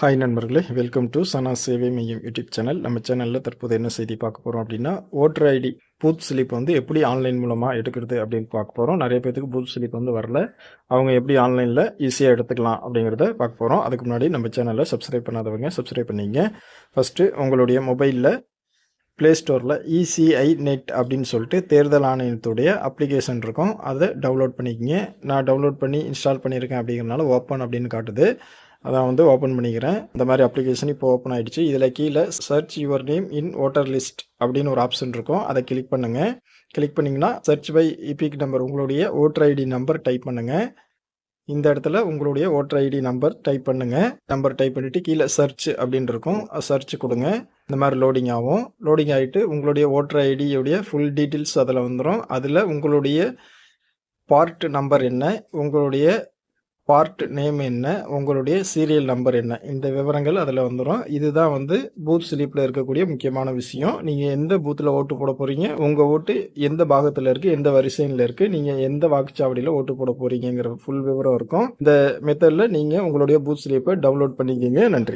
Hi நண்பர்களே, welcome to சனா சேவை மையம் யூடியூப் சேனல். நம்ம சேனலில் தற்போது என்ன செய்தி பார்க்க போகிறோம் அப்படின்னா, ஓட்டர் ஐடி பூத் ஸ்லிப் வந்து எப்படி ஆன்லைன் மூலமாக எடுக்கிறது அப்படின்னு பார்க்க போகிறோம். நிறைய பேத்துக்கு பூத் ஸ்லிப் வந்து வரல, அவங்க எப்படி ஆன்லைனில் ஈஸியாக எடுத்துக்கலாம் அப்படிங்கிறத பார்க்க போகிறோம். அதுக்கு முன்னாடி நம்ம சேனலை சப்ஸ்கிரைப் பண்ணாதவங்க சப்ஸ்கிரைப் பண்ணிங்க. ஃபஸ்ட்டு உங்களுடைய மொபைலில் ப்ளே ஸ்டோரில் இசிஐ நெட் அப்படின்னு சொல்லிட்டு தேர்தல் ஆணையத்துடைய அப்ளிகேஷன் இருக்கும், அதை டவுன்லோட் பண்ணிக்கங்க. நான் டவுன்லோட் பண்ணி இன்ஸ்டால் பண்ணியிருக்கேன் அப்படிங்கிறனால ஓப்பன் அப்படின்னு காட்டுது. அதான் வந்து ஓப்பன் பண்ணிக்கிறேன். இந்த மாதிரி அப்ளிகேஷன் இப்போ ஓப்பன் ஆகிடுச்சு. இதில் கீழே search your name in voter list அப்படின்னு ஒரு ஆப்ஷன் இருக்கும், அதை கிளிக் பண்ணுங்கள். கிளிக் பண்ணிங்கன்னா சர்ச் பை இபிக் நம்பர், உங்களுடைய ஓட்டர் ஐடி நம்பர் டைப் பண்ணுங்கள். இந்த இடத்துல உங்களுடைய ஓட்டர் ஐடி நம்பர் டைப் பண்ணுங்கள். நம்பர் டைப் பண்ணிவிட்டு கீழே சர்ச் அப்படின்னு இருக்கும், சர்ச் கொடுங்க. இந்த மாதிரி லோடிங் ஆகும். லோடிங் ஆகிட்டு உங்களுடைய ஓட்டர் ஐடியுடைய ஃபுல் டீட்டெயில்ஸ் அதில் வந்துடும். அதில் உங்களுடைய பார்ட் நம்பர் என்ன, உங்களுடைய பார்ட் நேம் என்ன, உங்களுடைய சீரியல் நம்பர் என்ன, இந்த விவரங்கள் அதில் வந்துடும். இதுதான் வந்து பூத் ஸ்லிப்பில் இருக்கக்கூடிய முக்கியமான விஷயம். நீங்கள் எந்த பூத்தில் ஓட்டு போட போகிறீங்க, உங்கள் ஓட்டு எந்த பாகத்தில் இருக்குது, எந்த வரிசையில் இருக்குது, நீங்கள் எந்த வாக்குச்சாவடியில் ஓட்டு போட போகிறீங்கிற ஃபுல் விவரம் இருக்கும். இந்த மெத்தடில் நீங்கள் உங்களுடைய பூத் ஸ்லிப்பை டவுன்லோட் பண்ணிக்கிங்க. நன்றி.